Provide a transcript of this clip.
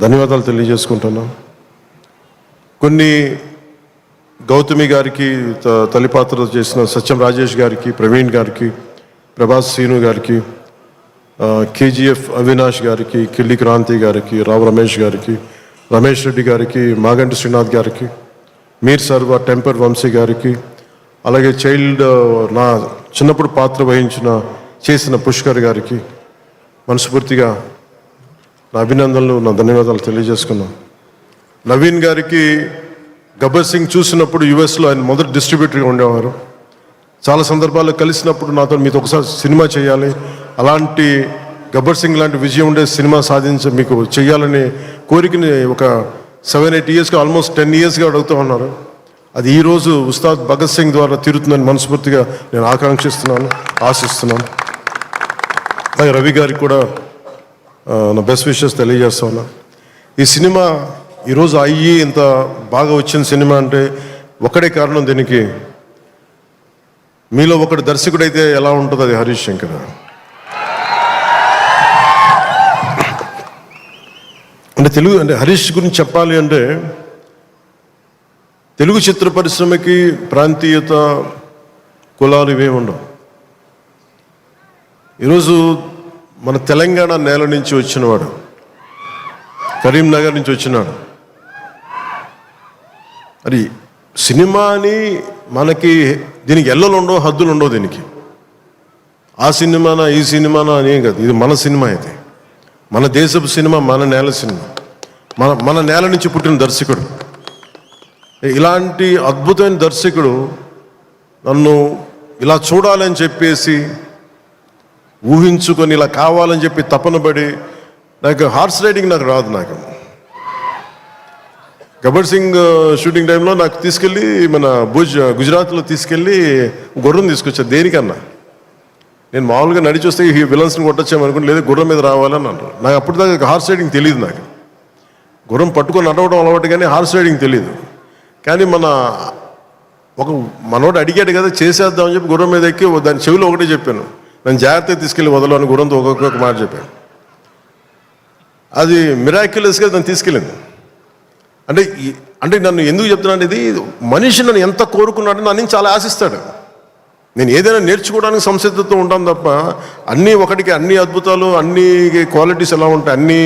ధన్యవాదాలు తెలియజేసుకుంటున్నాను. కొన్ని గౌతమి గారికి, తల్లిపాత్ర చేసిన సత్యం రాజేష్ గారికి, ప్రవీణ్ గారికి, ప్రభాస్ శ్రీను గారికి, కేజీఎఫ్ అవినాష్ గారికి, కిల్లి క్రాంతి గారికి, రావు రమేష్ గారికి, రమేష్ రెడ్డి గారికి, మాగంటి శ్రీనాథ్ గారికి, మీర్ సర్వ టెంపర్ వంశీ గారికి, అలాగే నా చిన్నప్పుడు పాత్ర చేసిన పుష్కర్ గారికి మనస్ఫూర్తిగా నా అభినందనలు, నా ధన్యవాదాలు తెలియజేసుకున్నాను. నవీన్ గారికి గబ్బర్ సింగ్ చూసినప్పుడు యుఎస్లో ఆయన మొదటి డిస్ట్రిబ్యూటర్గా ఉండేవారు. చాలా సందర్భాల్లో కలిసినప్పుడు నాతో మీతో ఒకసారి సినిమా చేయాలి, అలాంటి గబ్బర్ సింగ్ లాంటి విజయం ఉండే సినిమా మీకు చేయాలనే కోరికని ఒక 7-8 ఇయర్స్గా, ఆల్మోస్ట్ 10 ఇయర్స్గా అడుగుతూ ఉన్నారు. అది ఈరోజు ఉస్తాద్ భగత్ సింగ్ ద్వారా తీరుతుందని మనస్ఫూర్తిగా నేను ఆకాంక్షిస్తున్నాను, ఆశిస్తున్నాను. అలాగే రవి గారికి కూడా నా బెస్ట్ విషెస్ తెలియజేస్తా ఉన్నా. ఈ సినిమా ఈరోజు అయ్యి ఇంత బాగా వచ్చిన సినిమా అంటే ఒకటే కారణం. దీనికి మీలో ఒకటి దర్శకుడైతే ఎలా ఉంటుందో అది హరీష్ శంకర్. అంటే హరీష్ గురించి చెప్పాలి అంటే తెలుగు చిత్ర పరిశ్రమకి ప్రాంతీయత, కులాలు ఇవే ఉండవు. ఈరోజు మన తెలంగాణ నేల నుంచి వచ్చినవాడు, కరీంనగర్ నుంచి వచ్చినాడు. అది సినిమాని మనకి దీనికి ఎల్లలు ఉండవు, హద్దులు ఉండవు. దీనికి ఆ సినిమానా ఈ సినిమానా అనేం కాదు. ఇది మన సినిమా, ఇది మన దేశపు సినిమా, మన నేల సినిమా, మన నేల నుంచి పుట్టిన దర్శకుడు. ఇలాంటి అద్భుతమైన దర్శకుడు నన్ను ఇలా చూడాలని చెప్పేసి ఊహించుకొని ఇలా కావాలని చెప్పి తపన పడి, నాకు హార్స్ రైడింగ్ నాకు రాదు. నాకు గబ్బర్ సింగ్ షూటింగ్ టైంలో నాకు తీసుకెళ్ళి మన గుజరాత్లో తీసుకెళ్ళి గుర్రం తీసుకొచ్చాను. దేనికన్నా నేను మామూలుగా నడిచి వస్తే ఈ విలన్స్ని కొట్టొచ్చామనుకుంటే, లేదు గుర్రం మీద రావాలని అన్నారు. నాకు అప్పటిదాకా హార్స్ రైడింగ్ తెలియదు. నాకు గుర్రం పట్టుకొని నడవడం అలవాటు, కానీ హార్స్ రైడింగ్ తెలియదు. కానీ మనోడు అడిగాడు కదా, చేసేద్దామని చెప్పి గుర్రం మీద ఎక్కి దాని చెవిలో ఒకటే చెప్పాను, నన్ను జాగ్రత్తగా తీసుకెళ్ళి వదలని గుర్రంతో ఒక్కొక్క మాట చెప్పాను. అది మిరాక్యులస్గా నన్ను తీసుకెళ్ళింది. అంటే నన్ను ఎందుకు చెప్తున్నాను, ఇది మనిషి నన్ను ఎంత కోరుకున్నాడో నన్ను చాలా ఆశిస్తాడు. నేను ఏదైనా నేర్చుకోవడానికి సంసిద్ధతో ఉంటాను తప్ప, అన్నీ ఒకటికి అన్ని అద్భుతాలు, అన్ని క్వాలిటీస్ ఎలా ఉంటాయి, అన్నీ